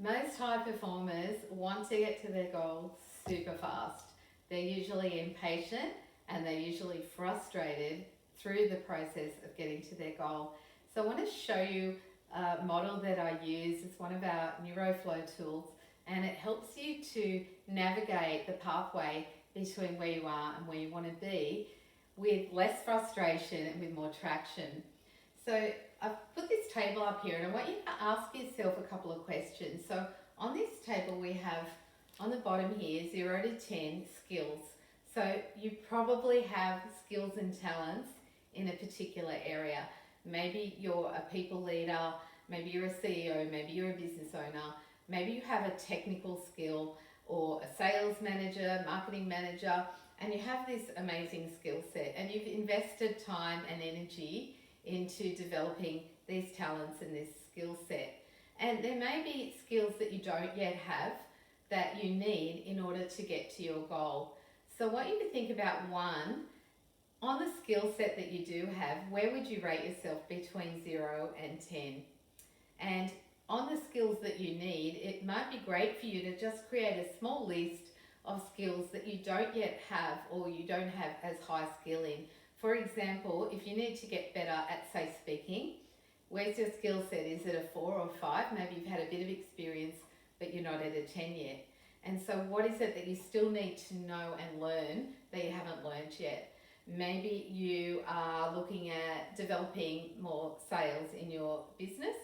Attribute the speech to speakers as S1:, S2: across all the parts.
S1: Most high performers want to get to their goal super fast. They're usually impatient and they're usually frustrated through the process of getting to their goal. So I want to show you a model that I use. It's one of our neuroflow tools, and it helps you to navigate the pathway between where you are and where you want to be with less frustration and with more traction. So I've put this table up here and I want you to ask yourself a couple of questions. So on this table we have on the bottom here 0 to 10 skills. So you probably have skills and talents in a particular area. Maybe you're a people leader, maybe you're a CEO, maybe you're a business owner, maybe you have a technical skill or a sales manager, marketing manager, and you have this amazing skill set and you've invested time and energy into developing these talents and this skill set. And there may be skills that you don't yet have that you need in order to get to your goal. So I want you to think about one, on the skill set that you do have, where would you rate yourself between 0 and 10? And on the skills that you need, it might be great for you to just create a small list of skills that you don't yet have or you don't have as high skill in. For example, if you need to get better at, say, speaking, where's your skill set? Is it a 4 or 5? Maybe you've had a bit of experience, but you're not at a 10 yet. And so what is it that you still need to know and learn that you haven't learned yet? Maybe you are looking at developing more sales in your business.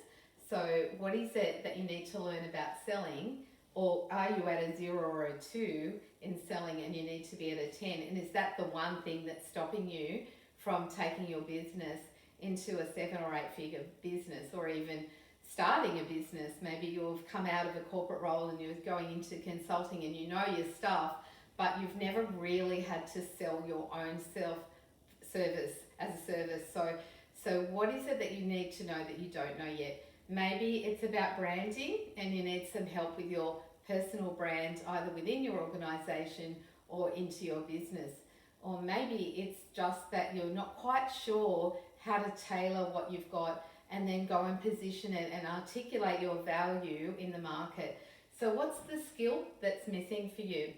S1: So what is it that you need to learn about selling? Or are you at a 0 or a 2 in selling and you need to be at a 10? And is that the one thing that's stopping you from taking your business into a 7 or 8 figure business, or even starting a business? Maybe you've come out of a corporate role and you're going into consulting and you know your stuff, but you've never really had to sell your own self-service as a service. So what is it that you need to know that you don't know yet? Maybe it's about branding and you need some help with your personal brand, either within your organisation or into your business. Or maybe it's just that you're not quite sure how to tailor what you've got and then go and position it and articulate your value in the market. So what's the skill that's missing for you?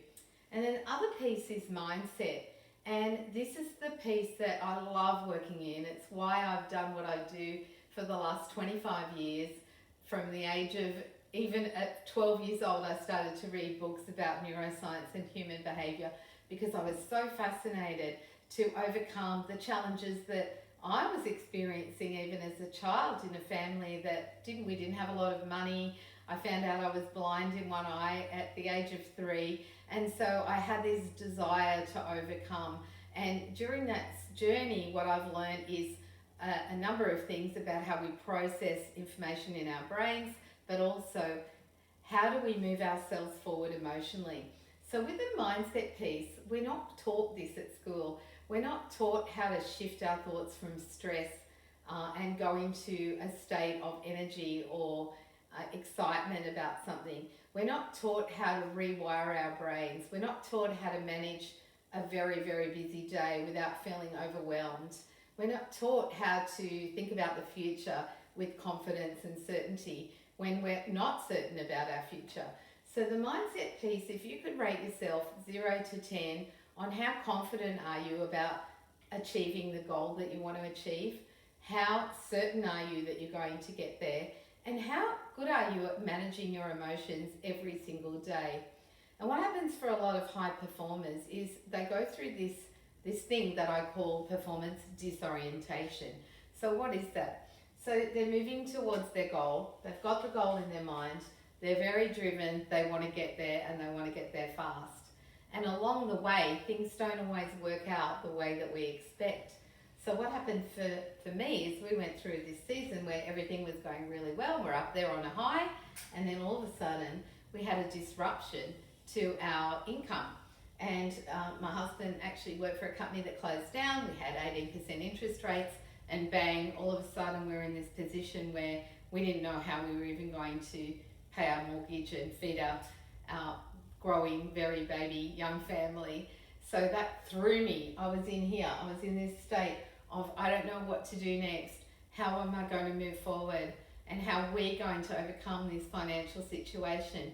S1: And then the other piece is mindset. And this is the piece that I love working in. It's why I've done what I do for the last 25 years. From the age of, even at 12 years old, I started to read books about neuroscience and human behaviour because I was so fascinated to overcome the challenges that I was experiencing even as a child in a family that we didn't have a lot of money. I found out I was blind in one eye at the age of 3, and so I had this desire to overcome. And during that journey, what I've learned is a number of things about how we process information in our brains, but also how do we move ourselves forward emotionally. So with the mindset piece, we're not taught this at school. We're not taught how to shift our thoughts from stress and go into a state of energy or excitement about something. We're not taught how to rewire our brains. We're not taught how to manage a very, very busy day without feeling overwhelmed. We're not taught how to think about the future with confidence and certainty when we're not certain about our future. So the mindset piece, if you could rate yourself 0 to 10 on how confident are you about achieving the goal that you want to achieve, how certain are you that you're going to get there, and how good are you at managing your emotions every single day. And what happens for a lot of high performers is they go through this thing that I call performance disorientation. So what is that? So they're moving towards their goal. They've got the goal in their mind. They're very driven. They want to get there and they want to get there fast. And along the way, things don't always work out the way that we expect. So what happened for me is we went through this season where everything was going really well. We're up there on a high. And then all of a sudden, we had a disruption to our income. And my husband actually worked for a company that closed down. We had 18% interest rates, and bang, all of a sudden we're in this position where we didn't know how we were even going to pay our mortgage and feed our growing, very baby young family. So that threw me. I was in here. I was in this state of I don't know what to do next. How am I going to move forward? and how we're going to overcome this financial situation.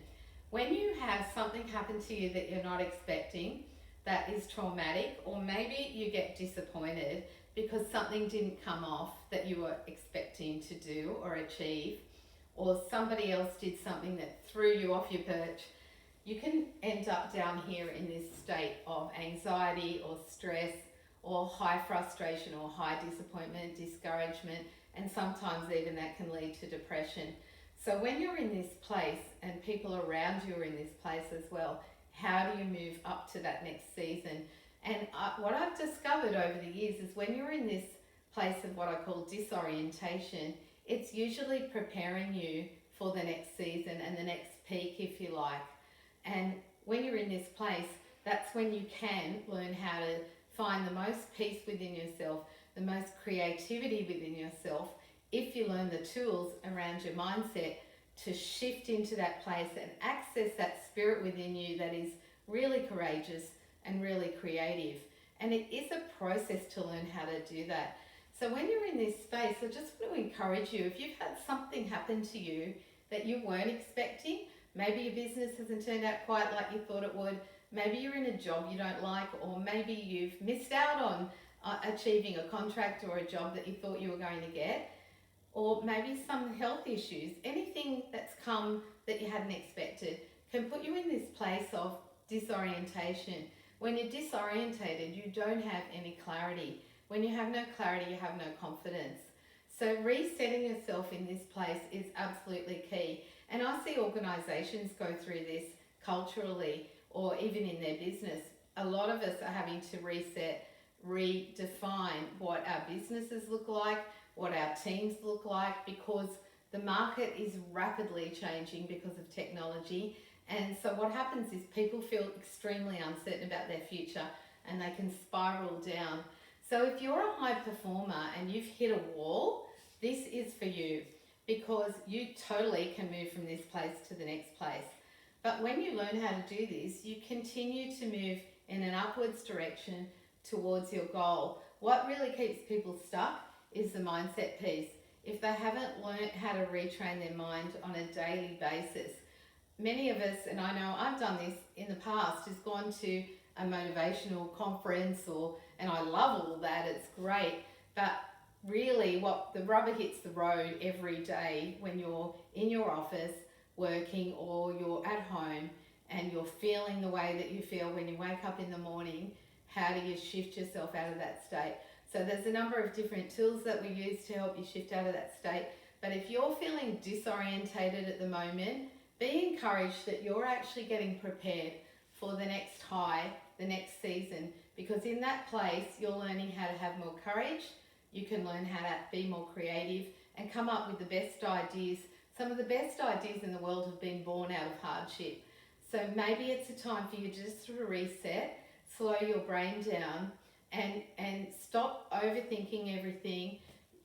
S1: When you have something happen to you that you're not expecting, that is traumatic, or maybe you get disappointed because something didn't come off that you were expecting to do or achieve, or somebody else did something that threw you off your perch, you can end up down here in this state of anxiety or stress or high frustration or high disappointment, discouragement, and sometimes even that can lead to depression. So when you're in this place and people around you are in this place as well, how do you move up to that next season? And what I've discovered over the years is when you're in this place of what I call disorientation, it's usually preparing you for the next season and the next peak, if you like. And when you're in this place, that's when you can learn how to find the most peace within yourself, the most creativity within yourself, if you learn the tools around your mindset to shift into that place and access that spirit within you that is really courageous and really creative. And it is a process to learn how to do that. So when you're in this space, I just want to encourage you, if you've had something happen to you that you weren't expecting, maybe your business hasn't turned out quite like you thought it would, maybe you're in a job you don't like, or maybe you've missed out on achieving a contract or a job that you thought you were going to get, or maybe some health issues, anything that's come that you hadn't expected can put you in this place of disorientation. When you're disorientated, you don't have any clarity. When you have no clarity, you have no confidence. So resetting yourself in this place is absolutely key. And I see organisations go through this culturally or even in their business. A lot of us are having to reset, redefine what our businesses look like, what our teams look like, because the market is rapidly changing because of technology. And so what happens is people feel extremely uncertain about their future and they can spiral down. So if you're a high performer and you've hit a wall, this is for you, because you totally can move from this place to the next place. But when you learn how to do this, you continue to move in an upwards direction towards your goal. What really keeps people stuck is the mindset piece. If they haven't learned how to retrain their mind on a daily basis, many of us, and I know I've done this in the past, has gone to a motivational conference and I love all that, it's great, but really what the rubber hits the road every day when you're in your office working or you're at home and you're feeling the way that you feel when you wake up in the morning. How do you shift yourself out of that state? So there's a number of different tools that we use to help you shift out of that state. But if you're feeling disorientated at the moment, be encouraged that you're actually getting prepared for the next high, the next season, because in that place you're learning how to have more courage, you can learn how to be more creative and come up with the best ideas. Some of the best ideas in the world have been born out of hardship. So maybe it's a time for you just to reset, slow your brain down and stop overthinking everything.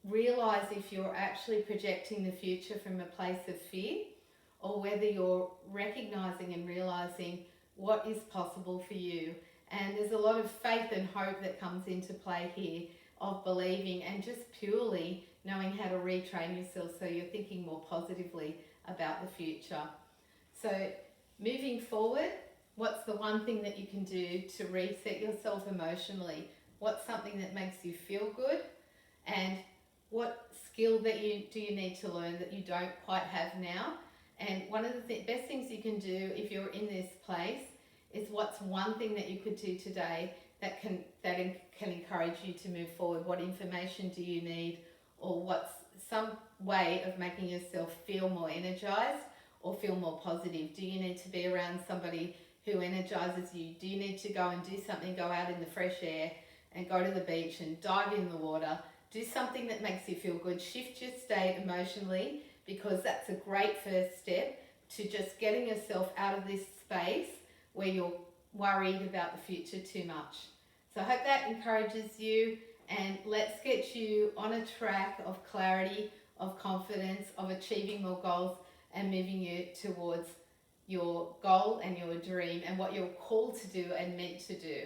S1: Realize if you're actually projecting the future from a place of fear or whether you're recognizing and realizing what is possible for you. And there's a lot of faith and hope that comes into play here, of believing and just purely knowing how to retrain yourself so you're thinking more positively about the future. So moving forward, what's the one thing that you can do to reset yourself emotionally? What's something that makes you feel good? And what skill do you need to learn that you don't quite have now? And one of the best things you can do if you're in this place is what's one thing that you could do today that can encourage you to move forward. What information do you need, or what's some way of making yourself feel more energized or feel more positive? Do you need to be around somebody who energizes you? Do you need to go and do something, go out in the fresh air and go to the beach and dive in the water? Do something that makes you feel good. Shift your state emotionally, because that's a great first step to just getting yourself out of this space where you're worried about the future too much. So I hope that encourages you, and let's get you on a track of clarity, of confidence, of achieving more goals and moving you towards your goal and your dream and what you're called to do and meant to do.